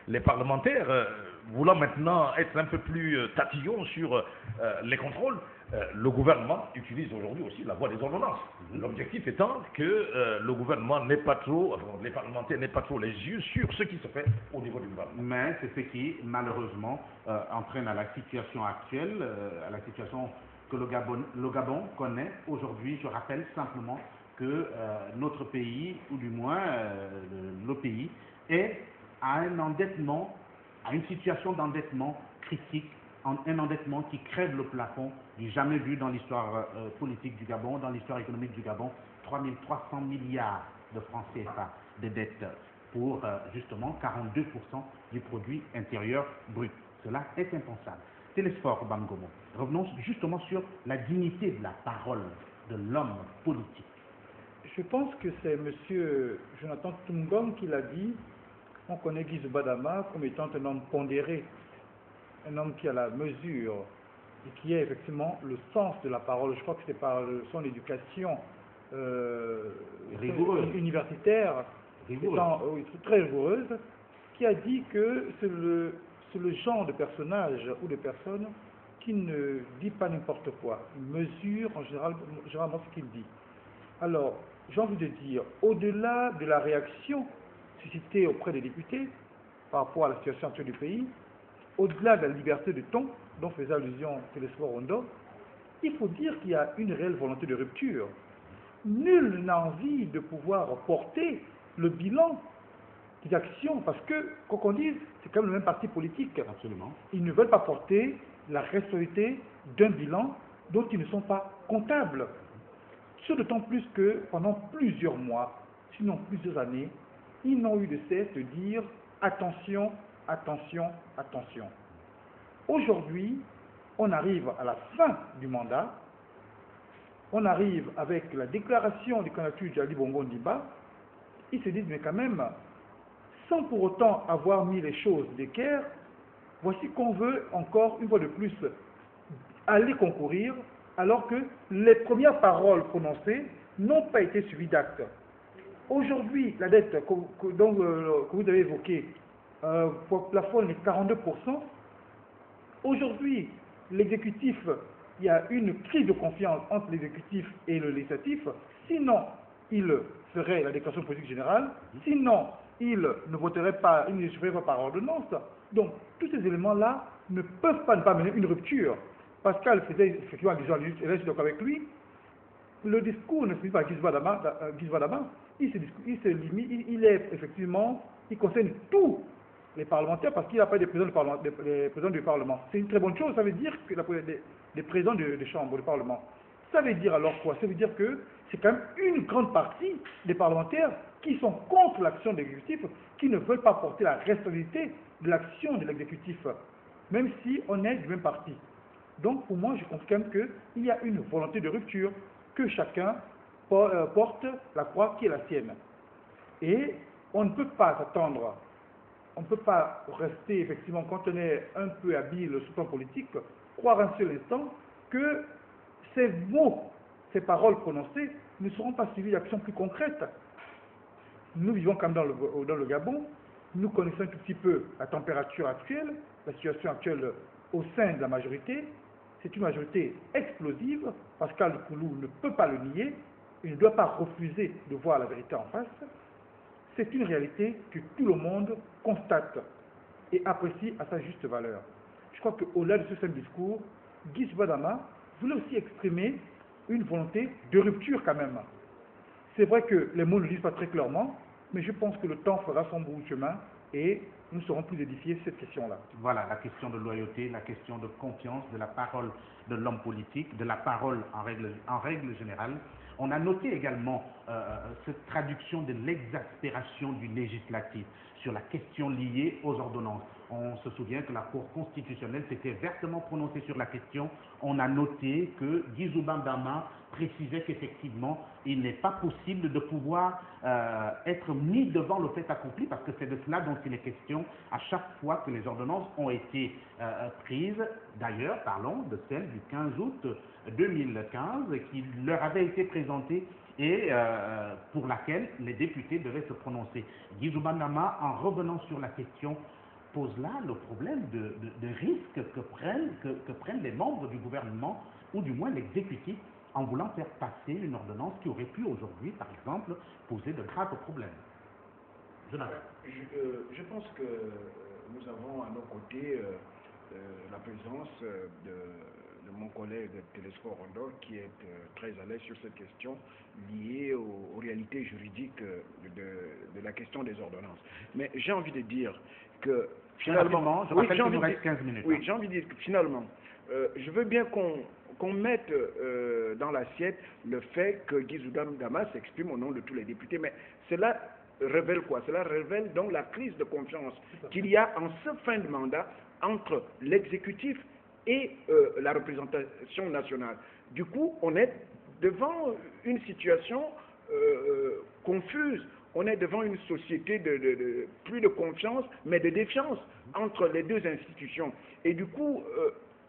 les parlementaires, voulant maintenant être un peu plus tatillons sur les contrôles, le gouvernement utilise aujourd'hui aussi la voie des ordonnances. L'objectif étant que le gouvernement n'ait pas trop, les parlementaires n'aient pas trop les yeux sur ce qui se fait au niveau du gouvernement. Mais c'est ce qui, malheureusement, entraîne à la situation actuelle, à la situation que le Gabon connaît aujourd'hui. Je rappelle simplement que notre pays, ou du moins le pays, est à un endettement, à une situation d'endettement critique, un endettement qui crève le plafond du jamais vu dans l'histoire politique du Gabon, dans l'histoire économique du Gabon, 3300 milliards de francs CFA de dettes pour justement 42% du produit intérieur brut. Cela est impensable. Télésphore Bangomo, revenons justement sur la dignité de la parole de l'homme politique. Je pense que c'est M. Jonathan Tungong qui l'a dit. On connaît Guy Badama comme étant un homme pondéré, un homme qui a la mesure et qui a effectivement le sens de la parole. Je crois que c'est par son éducation universitaire oui, très rigoureuse, qui a dit que c'est le genre de personnage ou de personne qui ne dit pas n'importe quoi. Il mesure généralement ce qu'il dit. Alors, j'ai envie de dire, au-delà de la réaction suscitée auprès des députés par rapport à la situation actuelle du pays, au-delà de la liberté de ton dont faisait allusion Télésphore Rondo, il faut dire qu'il y a une réelle volonté de rupture. Nul n'a envie de pouvoir porter le bilan des actions, parce que, quoi qu'on dise, c'est quand même le même parti politique. Absolument. Ils ne veulent pas porter la responsabilité d'un bilan dont ils ne sont pas comptables. Ce d'autant plus que pendant plusieurs mois, sinon plusieurs années, ils n'ont eu de cesse de dire attention, attention, attention. Aujourd'hui, on arrive à la fin du mandat, on arrive avec la déclaration de candidature d'Ali Bongo Ondimba, ils se disent mais quand même, sans pour autant avoir mis les choses d'équerre, voici qu'on veut encore une fois de plus aller concourir, alors que les premières paroles prononcées n'ont pas été suivies d'actes. Aujourd'hui, la dette que vous avez évoquée, plafonne les 42%. Aujourd'hui, l'exécutif, il y a une crise de confiance entre l'exécutif et le législatif. Sinon, il ferait la déclaration de politique générale. Sinon, il ne voterait pas, il ne se ferait pas par ordonnance. Donc, tous ces éléments-là ne peuvent pas ne pas mener une rupture. Pascal faisait effectivement allusion à lui, et là je suis d'accord avec lui. Le discours ne se dit pas Guy Badama, il est effectivement, il concerne tous les parlementaires parce qu'il n'a pas des présidents du Parlement. C'est une très bonne chose, ça veut dire que des présidents des chambres du Parlement. Ça veut dire alors quoi? Ça veut dire que c'est quand même une grande partie des parlementaires qui sont contre l'action de l'exécutif, qui ne veulent pas porter la responsabilité de l'action de l'exécutif, même si on est du même parti. Donc pour moi, je confirme qu'il y a une volonté de rupture, que chacun porte la croix qui est la sienne. Et on ne peut pas s'attendre, on ne peut pas rester effectivement, quand on est un peu habile sur le plan politique, croire un seul instant que ces mots, ces paroles prononcées ne seront pas suivies d'actions plus concrètes. Nous vivons quand même dans le Gabon, nous connaissons un tout petit peu la température actuelle, la situation actuelle au sein de la majorité. C'est une majorité explosive. Pascal Koulou ne peut pas le nier. Il ne doit pas refuser de voir la vérité en face. C'est une réalité que tout le monde constate et apprécie à sa juste valeur. Je crois qu'au-delà de ce simple discours, Guy Badama voulait aussi exprimer une volonté de rupture quand même. C'est vrai que les mots ne le disent pas très clairement, mais je pense que le temps fera son bout de chemin et nous serons plus édifiés sur cette question-là. Voilà, la question de loyauté, la question de confiance, de la parole de l'homme politique, de la parole en règle générale. On a noté également cette traduction de l'exaspération du législatif sur la question liée aux ordonnances. On se souvient que la Cour constitutionnelle s'était vertement prononcée sur la question. On a noté que Guy Badama précisait qu'effectivement, il n'est pas possible de pouvoir être mis devant le fait accompli, parce que c'est de cela dont il est question à chaque fois que les ordonnances ont été prises. D'ailleurs, parlons de celle du 15 août 2015, qui leur avait été présentée et pour laquelle les députés devaient se prononcer. Guy Badama, en revenant sur la question, pose là le problème de risque que prennent les membres du gouvernement, ou du moins l'exécutif, en voulant faire passer une ordonnance qui aurait pu aujourd'hui, par exemple, poser de graves problèmes. Je pense que nous avons à nos côtés la présence de mon collègue Télésphore Rondo, qui est très à l'aise sur cette question liée aux réalités juridiques de la question des ordonnances. Mais j'ai envie de dire que finalement, je rappelle qu'il nous reste 15 minutes. Oui, j'ai envie de dire que finalement, je veux bien qu'on mette dans l'assiette le fait que Guy Badama s'exprime au nom de tous les députés, mais cela révèle quoi? Cela révèle donc la crise de confiance qu'il y a en ce fin de mandat entre l'exécutif et la représentation nationale. Du coup, on est devant une situation confuse. On est devant une société de plus de confiance, mais de défiance entre les deux institutions. Et du coup,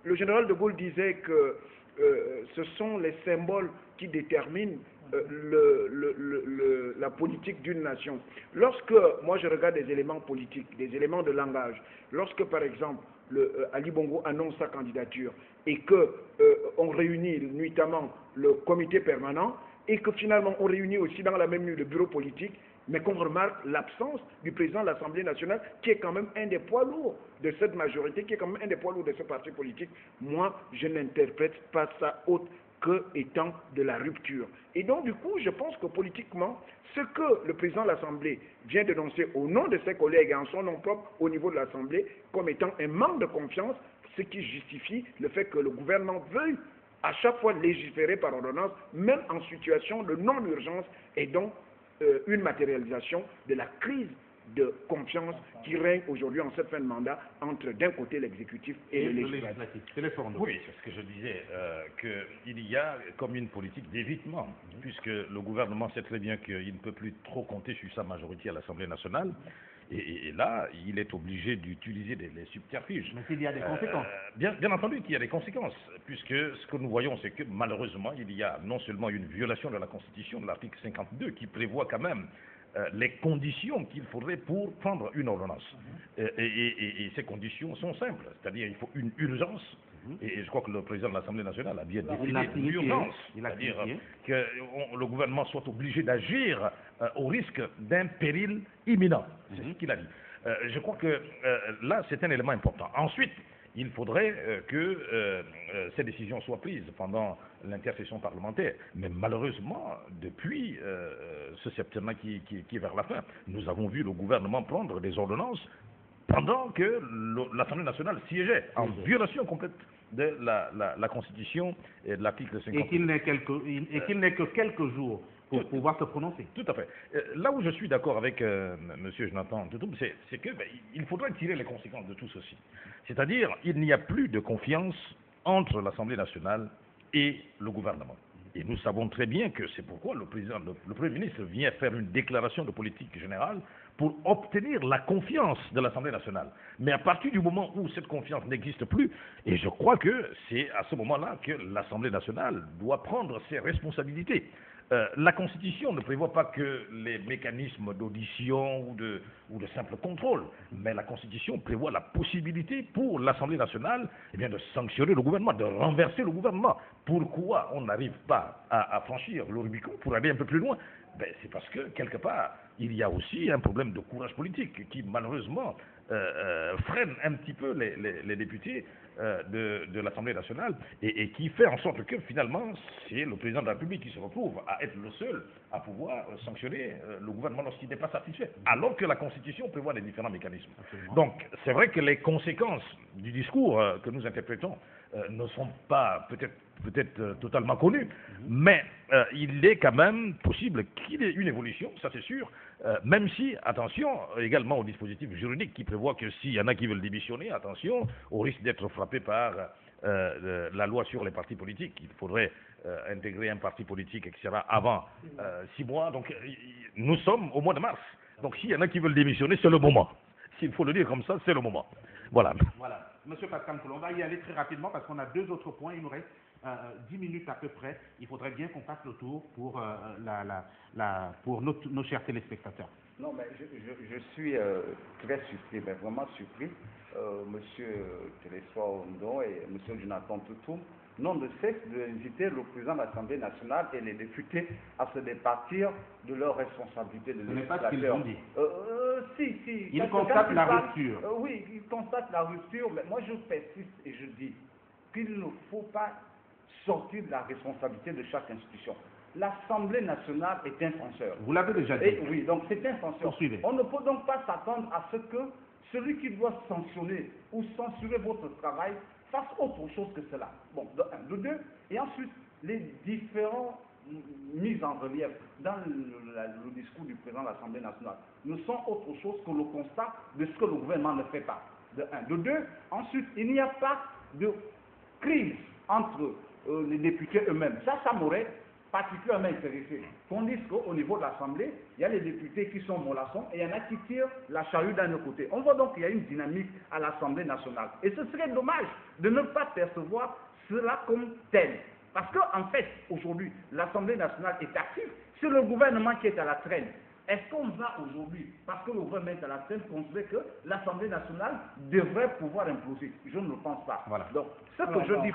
le général de Gaulle disait que ce sont les symboles qui déterminent la politique d'une nation. Lorsque moi je regarde des éléments politiques, des éléments de langage, lorsque par exemple Ali Bongo annonce sa candidature et que on réunit nuitamment le comité permanent et que finalement on réunit aussi dans la même nuit le bureau politique, mais qu'on remarque l'absence du président de l'Assemblée nationale, qui est quand même un des poids lourds de cette majorité, qui est quand même un des poids lourds de ce parti politique. Moi, je n'interprète pas ça autre que étant de la rupture. Et donc, du coup, je pense que politiquement, ce que le président de l'Assemblée vient dénoncer au nom de ses collègues et en son nom propre au niveau de l'Assemblée, comme étant un manque de confiance, ce qui justifie le fait que le gouvernement veuille à chaque fois légiférer par ordonnance, même en situation de non-urgence, et donc une matérialisation de la crise de confiance qui règne aujourd'hui en cette fin de mandat entre d'un côté l'exécutif et le législatif. Oui, c'est ce que je disais, qu'il y a comme une politique d'évitement, puisque le gouvernement sait très bien qu'il ne peut plus trop compter sur sa majorité à l'Assemblée nationale. Et là, il est obligé d'utiliser les subterfuges. Mais il y a des conséquences. Bien entendu qu'il y a des conséquences, puisque ce que nous voyons, c'est que malheureusement, il y a non seulement une violation de la Constitution, de l'article 52, qui prévoit quand même les conditions qu'il faudrait pour prendre une ordonnance. Et ces conditions sont simples, c'est-à-dire il faut une urgence. Et je crois que le président de l'Assemblée nationale a bien défini l'urgence, c'est-à-dire que le gouvernement soit obligé d'agir au risque d'un péril imminent. C'est ce qu'il a dit. Je crois que là, c'est un élément important. Ensuite, il faudrait que ces décisions soient prises pendant l'intercession parlementaire. Mais malheureusement, depuis ce septembre qui est vers la fin, nous avons vu le gouvernement prendre des ordonnances pendant que l'Assemblée nationale siégeait, en violation complète de la Constitution et de l'article 50. Et qu'il n'est que quelques jours pour pouvoir se prononcer. Tout à fait. Là où je suis d'accord avec M. Jonathan Toutoum, c'est qu'il faudrait tirer les conséquences de tout ceci. C'est-à-dire, il n'y a plus de confiance entre l'Assemblée nationale et le gouvernement. Et nous savons très bien que c'est pourquoi le Premier ministre vient faire une déclaration de politique générale pour obtenir la confiance de l'Assemblée nationale. Mais à partir du moment où cette confiance n'existe plus, et je crois que c'est à ce moment-là que l'Assemblée nationale doit prendre ses responsabilités. La Constitution ne prévoit pas que les mécanismes d'audition ou de simple contrôle, mais la Constitution prévoit la possibilité pour l'Assemblée nationale de sanctionner le gouvernement, de renverser le gouvernement. Pourquoi on n'arrive pas à franchir le Rubicon pour aller un peu plus loin? C'est parce que, quelque part, il y a aussi un problème de courage politique qui, malheureusement, freine un petit peu les députés de l'Assemblée nationale et qui fait en sorte que, finalement, c'est le président de la République qui se retrouve à être le seul à pouvoir sanctionner le gouvernement lorsqu'il n'est pas satisfait, alors que la Constitution prévoit les différents mécanismes. Absolument. Donc, c'est vrai que les conséquences du discours que nous interprétons ne sont pas peut-être totalement connues, mais il est quand même possible qu'il y ait une évolution, ça c'est sûr, même si, attention, également au dispositif juridique qui prévoit que s'il y en a qui veulent démissionner, attention, au risque d'être frappé par la loi sur les partis politiques. Il faudrait intégrer un parti politique, etc., avant 6 mois. Donc, nous sommes au mois de mars. Donc, s'il y en a qui veulent démissionner, c'est le moment. S'il faut le dire comme ça, c'est le moment. Voilà. Monsieur Pascal Mkoulou, on va y aller très rapidement parce qu'on a 2 autres points. Il nous reste 10 minutes à peu près. Il faudrait bien qu'on fasse le tour pour, pour nos chers téléspectateurs. Non, mais je suis très surpris, mais vraiment surpris. Monsieur Télésphore Ondon et Monsieur Jonathan Toutoum n'ont de cesse d'inviter le président de l'Assemblée nationale et les députés à se départir de leurs responsabilités de législateur. Ce n'est pas ce qu'ils ont dit. Si. Ils constatent la rupture. Oui, ils constatent la rupture, mais moi je persiste et je dis qu'il ne faut pas sortir de la responsabilité de chaque institution. L'Assemblée nationale est un censeur. Vous l'avez déjà dit. Et oui, donc c'est un censeur. Poursuivez. On ne peut donc pas s'attendre à ce que celui qui doit sanctionner ou censurer votre travail fasse autre chose que cela. Bon, de 2, et ensuite, les différents mises en relief dans le discours du président de l'Assemblée nationale ne sont autre chose que le constat de ce que le gouvernement ne fait pas. De 1. De 2, ensuite, il n'y a pas de crise entre les députés eux-mêmes. Ça m'aurait particulièrement intéressé. Qu'on dise qu'au niveau de l'Assemblée, il y a les députés qui sont mollassons et il y en a qui tirent la charrue d'un autre côté. On voit donc qu'il y a une dynamique à l'Assemblée nationale. Et ce serait dommage de ne pas percevoir cela comme tel. Parce qu'en fait, aujourd'hui, l'Assemblée nationale est active, c'est le gouvernement qui est à la traîne. Est-ce qu'on va aujourd'hui, parce que le gouvernement est à la traîne, considérer que l'Assemblée nationale devrait pouvoir imploser? Je ne le pense pas. Voilà. Donc, ce que je dis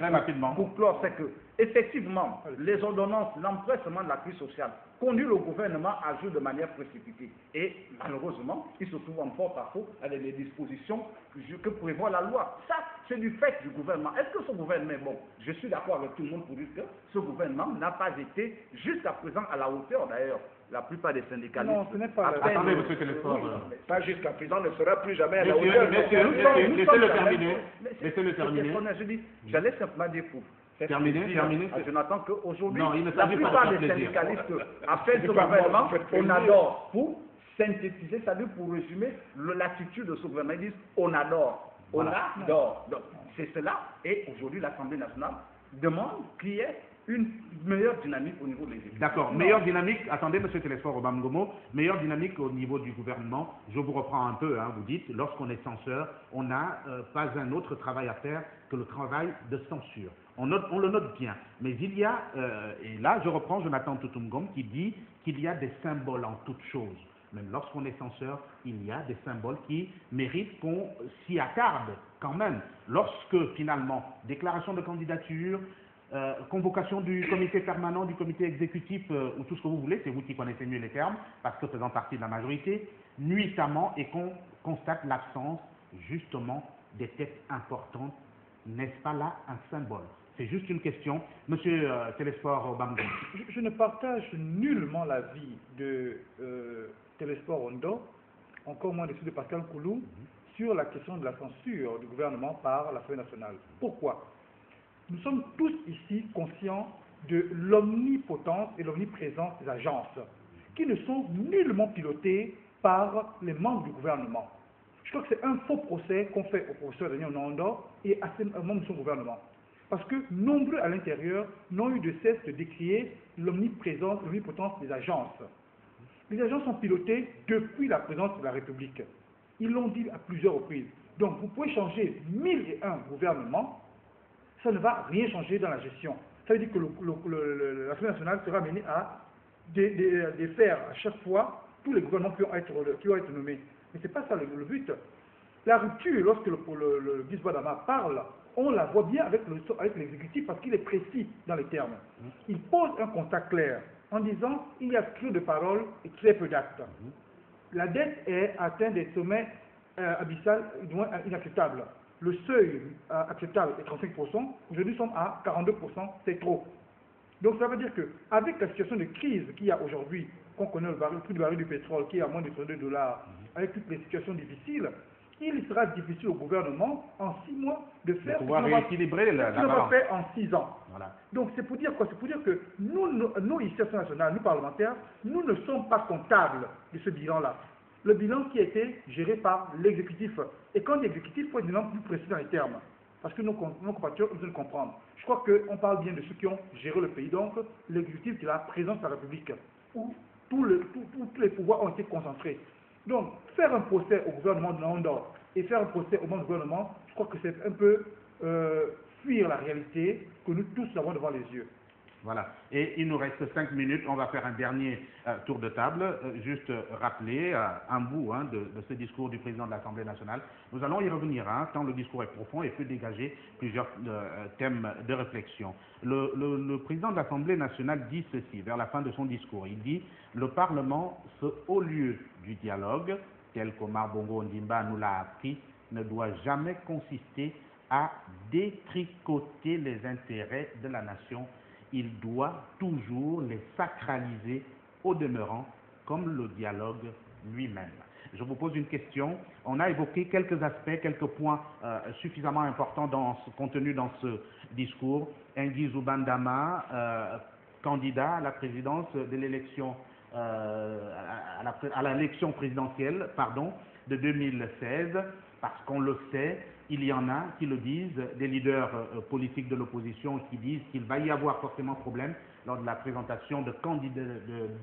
pour clore, c'est que, effectivement, les ordonnances, l'empressement de la crise sociale conduit le gouvernement à agir de manière précipitée. Et malheureusement, il se trouve en porte-à-faux avec les dispositions que prévoit la loi. Ça, c'est du fait du gouvernement. Est-ce que ce gouvernement est bon? Je suis d'accord avec tout le monde pour dire que ce gouvernement n'a pas été jusqu'à présent à la hauteur, d'ailleurs. La plupart des syndicalistes... Non, ce n'est pas... Attendez, monsieur Télésphore. Pas jusqu'à présent, ne sera plus jamais à la hauteur. Laissez-le terminer. Laissez-le terminer. Je dis, j'allais simplement dire pour... Terminé. Je n'attends qu'aujourd'hui, la la plupart des syndicalistes appellent ce gouvernement, on adore. Pour synthétiser, c'est-à-dire pour résumer l'attitude de ce gouvernement, ils disent on adore. On adore. Donc, c'est cela. Et aujourd'hui, l'Assemblée nationale demande qu'il y ait une meilleure dynamique au niveau de l'exécutif. D'accord, meilleure dynamique, attendez monsieur Télésphore Obamgomo, meilleure dynamique au niveau du gouvernement, je vous reprends un peu, vous dites, lorsqu'on est censeur, on n'a pas un autre travail à faire que le travail de censure. On le note bien, mais il y a, et là je reprends Jonathan Tutumgom qui dit qu'il y a des symboles en toute chose. Même lorsqu'on est censeur, il y a des symboles qui méritent qu'on s'y attarde quand même. Lorsque finalement, déclaration de candidature, convocation du comité permanent, du comité exécutif, ou tout ce que vous voulez, c'est vous qui connaissez mieux les termes, parce que faisant partie de la majorité, nuitamment, et qu'on constate l'absence, justement, des têtes importantes, n'est-ce pas là un symbole? C'est juste une question. Monsieur Télésphore Obamgomo. Je ne partage nullement l'avis de Télésphore Ondo, encore moins de celui de Pascal Koulou, sur la question de la censure du gouvernement par l'Assemblée nationale. Pourquoi? Nous sommes tous ici conscients de l'omnipotence et l'omniprésence des agences, qui ne sont nullement pilotées par les membres du gouvernement. Je crois que c'est un faux procès qu'on fait au professeur Daniel Ondo et à ses membres de son gouvernement. Parce que nombreux à l'intérieur n'ont eu de cesse de décrier l'omniprésence, l'omnipotence des agences. Les agences sont pilotées depuis la présidence de la République. Ils l'ont dit à plusieurs reprises. Donc vous pouvez changer 1001 gouvernements, ça ne va rien changer dans la gestion. Ça veut dire que l'Assemblée nationale sera amenée à défaire à chaque fois tous les gouvernements qui vont être nommés. Mais ce n'est pas ça le but. La rupture, lorsque le Guy Badama parle, on la voit bien avec l'exécutif parce qu'il est précis dans les termes. Il pose un constat clair en disant il y a trop de paroles et très peu d'actes. La dette est atteinte des sommets abyssales, du moins inacceptables. Le seuil acceptable est 35%, aujourd'hui nous sommes à 42%, c'est trop. Donc ça veut dire qu'avec la situation de crise qu'il y a aujourd'hui, qu'on connaît le prix du baril du pétrole qui est à moins de $32, avec toutes les situations difficiles, il sera difficile au gouvernement en 6 mois de faire ce qu'il va faire en 6 ans. Voilà. Donc c'est pour dire quoi? C'est pour dire que nous ici, Assemblée nationale, nous parlementaires, nous ne sommes pas comptables de ce bilan-là. Le bilan qui a été géré par l'exécutif. Et quand l'exécutif, il faut être un plus précis dans les termes. Parce que nos compatriotes besoin de comprendre. Je crois qu'on parle bien de ceux qui ont géré le pays. Donc, l'exécutif de la présidence de la République, où tous les pouvoirs ont été concentrés. Donc, faire un procès au gouvernement de Nandor et faire un procès au membre du gouvernement, je crois que c'est un peu fuir la réalité que nous tous avons devant les yeux. Voilà. Et il nous reste 5 minutes. On va faire un dernier tour de table. Juste rappeler un bout de ce discours du président de l'Assemblée nationale. Nous allons y revenir, tant le discours est profond et peut dégager plusieurs thèmes de réflexion. Le président de l'Assemblée nationale dit ceci, vers la fin de son discours. Il dit « Le Parlement, ce haut lieu du dialogue, tel qu'Omar Bongo Ondimba nous l'a appris, ne doit jamais consister à détricoter les intérêts de la nation. Il doit toujours les sacraliser au demeurant, comme le dialogue lui-même. » Je vous pose une question. On a évoqué quelques aspects, quelques points suffisamment importants contenus dans ce discours. Nguizou Bandama, candidat à la présidence de l'élection, à l'élection présidentielle de 2016, parce qu'on le sait, il y en a qui le disent, des leaders politiques de l'opposition qui disent qu'il va y avoir forcément problème lors de la présentation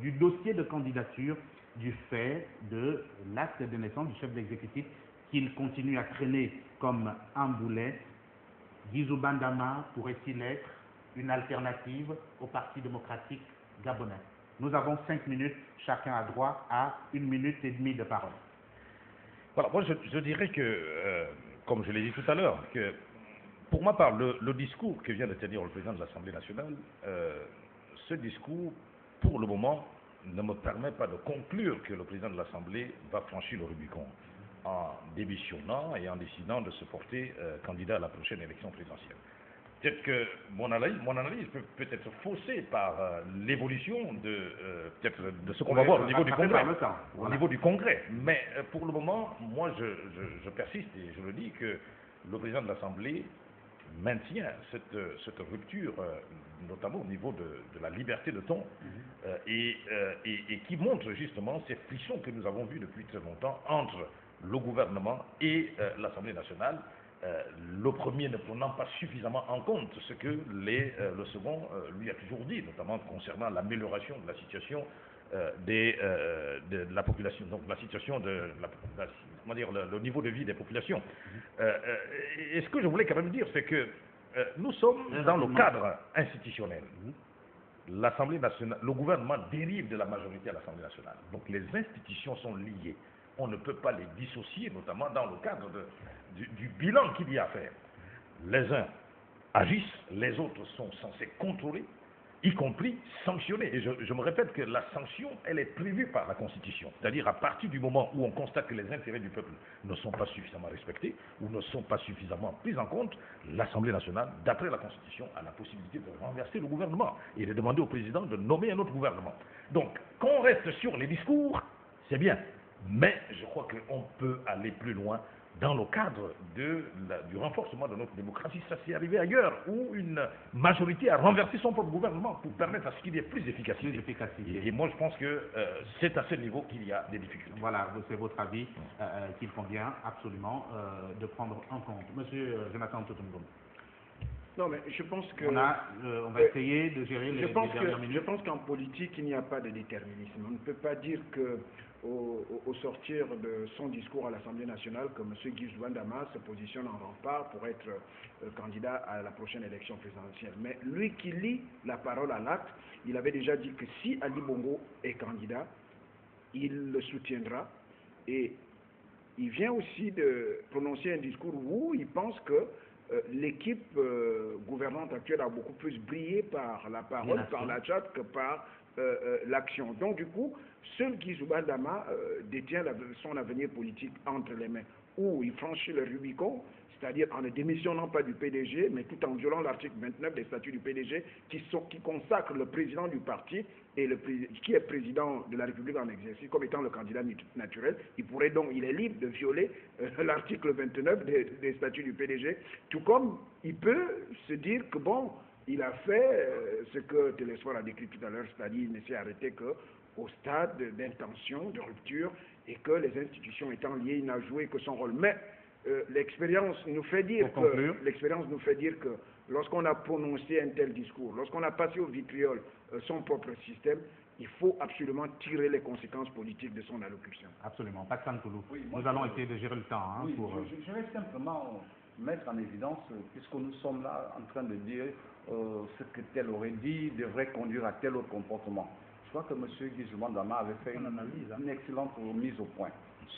du dossier de candidature du fait de l'acte de naissance du chef de l'exécutif qu'il continue à traîner comme un boulet Guizou Bandama pourrait-il être une alternative au Parti démocratique gabonais? Nous avons 5 minutes, chacun a droit à 1 minute et demie de parole. Voilà, moi je dirais que, comme je l'ai dit tout à l'heure, que pour ma part, le discours que vient de tenir le président de l'Assemblée nationale, ce discours, pour le moment, ne me permet pas de conclure que le président de l'Assemblée va franchir le Rubicon en démissionnant et en décidant de se porter candidat à la prochaine élection présidentielle. Peut-être que mon analyse peut être faussée par l'évolution peut-être de ce qu'on va voir au niveau du Congrès. Au niveau du Congrès. Mais pour le moment, moi je persiste et je le dis que le président de l'Assemblée maintient cette rupture, notamment au niveau de la liberté de ton, et qui montre justement ces frictions que nous avons vues depuis très longtemps entre le gouvernement et l'Assemblée nationale, le premier ne prenant pas suffisamment en compte ce que le second lui a toujours dit, notamment concernant l'amélioration de la situation de la population, donc la situation comment dire, le niveau de vie des populations. Et ce que je voulais quand même dire, c'est que nous sommes dans le cadre institutionnel. L'Assemblée nationale, le gouvernement dérive de la majorité à l'Assemblée nationale. Donc les institutions sont liées. On ne peut pas les dissocier, notamment dans le cadre du bilan qu'il y a à faire. Les uns agissent, les autres sont censés contrôler, y compris sanctionner. Et je me répète que la sanction, elle est prévue par la Constitution. C'est-à-dire à partir du moment où on constate que les intérêts du peuple ne sont pas suffisamment respectés ou ne sont pas suffisamment pris en compte, l'Assemblée nationale, d'après la Constitution, a la possibilité de renverser le gouvernement et de demander au président de nommer un autre gouvernement. Donc, qu'on reste sur les discours, c'est bien. Mais je crois qu'on peut aller plus loin dans le cadre du renforcement de notre démocratie. Ça s'est arrivé ailleurs, où une majorité a renversé son propre gouvernement pour permettre à ce qu'il y ait plus d'efficacité. Et moi, je pense que c'est à ce niveau qu'il y a des difficultés. Voilà, c'est votre avis qu'il convient absolument de prendre en compte. Monsieur Jonathan Totumboum. Non, mais je pense que... On va essayer de gérer les dernières minutes. Je pense qu'en politique, il n'y a pas de déterminisme. On ne peut pas dire que au sortir de son discours à l'Assemblée nationale, que M. Guizou Bandama se positionne en rempart pour être candidat à la prochaine élection présidentielle. Mais lui qui lit la parole à l'acte, il avait déjà dit que si Ali Bongo est candidat, il le soutiendra. Et il vient aussi de prononcer un discours où il pense que l'équipe gouvernante actuelle a beaucoup plus brillé par la parole, par la chatte que par l'action. Donc du coup, seul Guizou Bandama détient son avenir politique entre les mains. Ou il franchit le Rubicon, c'est-à-dire en ne démissionnant pas du PDG, mais tout en violant l'article 29 des statuts du PDG qui consacre le président du parti et qui est président de la République en exercice comme étant le candidat naturel. Il est libre de violer l'article 29 des statuts du PDG, tout comme il peut se dire que bon, il a fait ce que Télésphore a décrit tout à l'heure, c'est-à-dire il ne s'est arrêté qu'au stade d'intention, de rupture, et que les institutions étant liées, il n'a joué que son rôle. Mais l'expérience nous fait dire que lorsqu'on a prononcé un tel discours, lorsqu'on a passé au vitriol son propre système, il faut absolument tirer les conséquences politiques de son allocution. Absolument. Pascal Toulou, nous allons essayer de gérer le temps. Hein, je vais simplement mettre en évidence, puisque nous sommes là en train de dire ce que tel aurait dit devrait conduire à tel autre comportement. Je crois que M. Guizou Bandama avait fait une excellente mise au point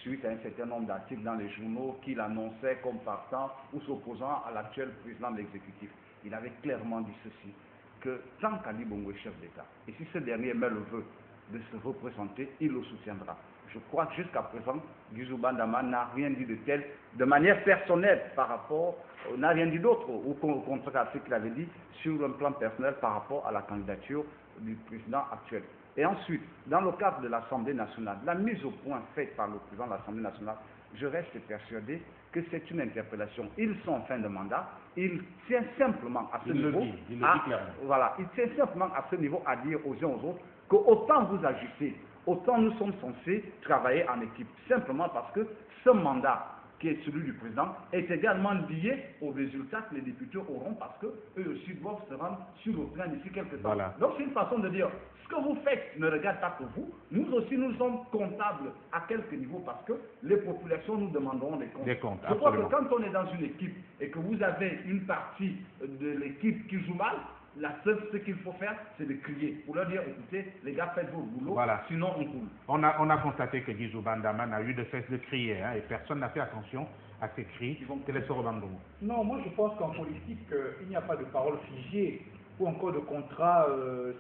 suite à un certain nombre d'articles dans les journaux qu'il annonçait comme partant ou s'opposant à l'actuel président de l'exécutif. Il avait clairement dit ceci, que tant qu'Ali Bongo est chef d'État, et si ce dernier met le vœu de se représenter, il le soutiendra. Je crois que jusqu'à présent, Guizou Bandama n'a rien dit de tel, de manière personnelle par rapport, n'a rien dit d'autre, au contraire à ce qu'il avait dit sur un plan personnel par rapport à la candidature du président actuel. Et ensuite, dans le cadre de l'Assemblée nationale, la mise au point faite par le président de l'Assemblée nationale, je reste persuadé que c'est une interpellation. Ils sont en fin de mandat, il tient simplement à ce niveau, il tient simplement à ce niveau à dire aux uns aux autres que autant vous agissez, autant nous sommes censés travailler en équipe. Simplement parce que ce mandat qui est celui du président, est également lié aux résultats que les députés auront parce qu'eux aussi doivent se rendre sur le plan d'ici quelques temps. Voilà. Donc c'est une façon de dire, ce que vous faites ne regarde pas que vous, nous aussi nous sommes comptables à quelques niveaux parce que les populations nous demanderont des comptes. Des comptes, Je crois que absolument. quand on est dans une équipe et que vous avez une partie de l'équipe qui joue mal, la seule ce qu'il faut faire, c'est de crier pour leur dire, écoutez, les gars, faites votre boulot, Voilà. sinon on coule. On a constaté que Guizou Bandama n'a eu de cesse de crier, hein, et personne n'a fait attention à ces cris. Télésoro Bandomo. Non, moi je pense qu'en politique, il n'y a pas de parole figée ou encore de contrat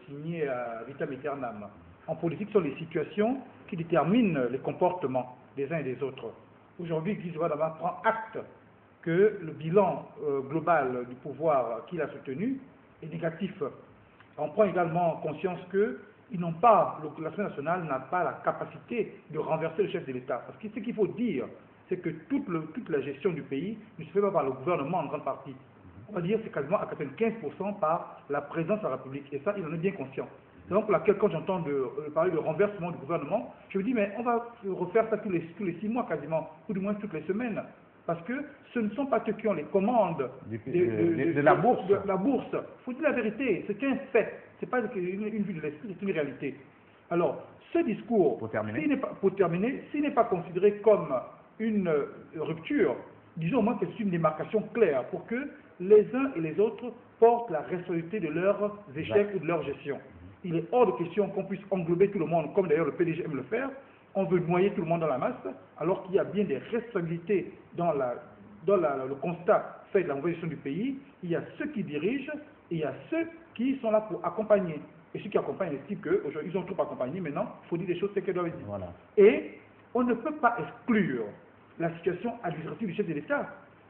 signé à vitam aeternam. En politique, ce sont les situations qui déterminent les comportements des uns et des autres. Aujourd'hui, Guizou Bandama prend acte que le bilan global du pouvoir qu'il a soutenu est négatif. On prend également conscience que l'Assemblée nationale n'a pas la capacité de renverser le chef de l'État. Parce que ce qu'il faut dire, c'est que toute la gestion du pays ne se fait pas par le gouvernement en grande partie. On va dire que c'est quasiment à 95% par la présidence de la République. Et ça, il en est bien conscient. C'est donc pour laquelle, quand j'entends parler de renversement du gouvernement, je me dis, mais on va refaire ça tous les 6 mois quasiment, ou du moins toutes les semaines. Parce que ce ne sont pas ceux qui ont les commandes de la bourse. De la bourse. Il faut dire la vérité, c'est un fait. Ce n'est pas une vue de l'esprit, c'est une réalité. Alors, ce discours, Pour terminer, s'il n'est pas considéré comme une rupture, disons au moins que c'est une démarcation claire pour que les uns et les autres portent la responsabilité de leurs échecs ou de leur gestion. Il est hors de question qu'on puisse englober tout le monde, comme d'ailleurs le PDG aime le faire. On veut noyer tout le monde dans la masse, alors qu'il y a bien des responsabilités dans le constat fait de la mauvaise gestion du pays. Il y a ceux qui dirigent et il y a ceux qui sont là pour accompagner. Et ceux qui accompagnent estiment qu'aujourd'hui, ils ont trop accompagné, maintenant, il faut dire des choses telles qu'elles doivent dire. Voilà. Et on ne peut pas exclure la situation administrative du chef de l'État.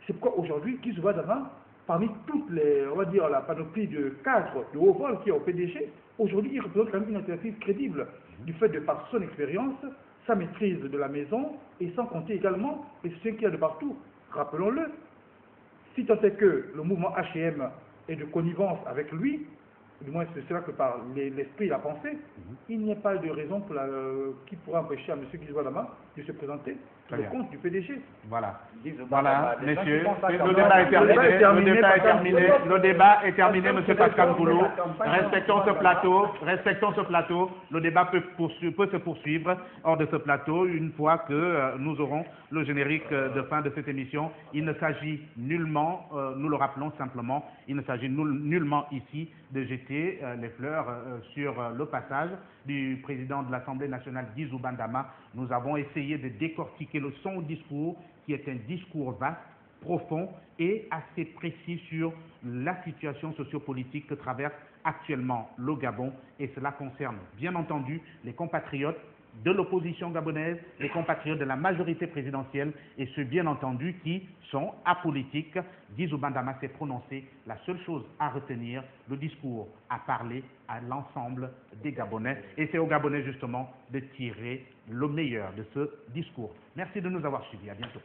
C'est pourquoi aujourd'hui, Guizou Bandama, parmi toutes les, on va dire, la panoplie de cadres de haut vol qu'il y a au PDG, aujourd'hui, il représente quand même une alternative crédible du fait de par son expérience, sa maîtrise de la maison et sans compter également les soutiens qu'il y a de partout. Rappelons-le, si tant est que le mouvement H&M est de connivence avec lui, du moins c'est cela que par l'esprit et la pensée, il n'y a pas de raison qui pourrait empêcher à M. Guizou Bandama de se présenter sur le compte du PDG. Voilà. Guizou Voilà, Bandama, des gens messieurs, qui pensent à le comment- débat est terminé. Le débat est terminé. Le débat est terminé, Pascal monsieur Pascal Koulou. Koulou. Respectons ce plateau. Le débat peut se poursuivre hors de ce plateau une fois que nous aurons le générique de fin de cette émission. Il ne s'agit nullement, nous le rappelons simplement, il ne s'agit nullement ici de jeter les fleurs sur le passage du président de l'Assemblée nationale, Guizou Bandama. Nous avons essayé de décortiquer son discours, qui est un discours vaste, profond et assez précis sur la situation sociopolitique que traverse actuellement le Gabon. Et cela concerne bien entendu les compatriotes de l'opposition gabonaise, les compatriotes de la majorité présidentielle et ceux bien entendu qui sont apolitiques. Guizou Bandama s'est prononcé. La seule chose à retenir, le discours a parlé à l'ensemble des Gabonais et c'est aux Gabonais justement de tirer le meilleur de ce discours. Merci de nous avoir suivis. À bientôt.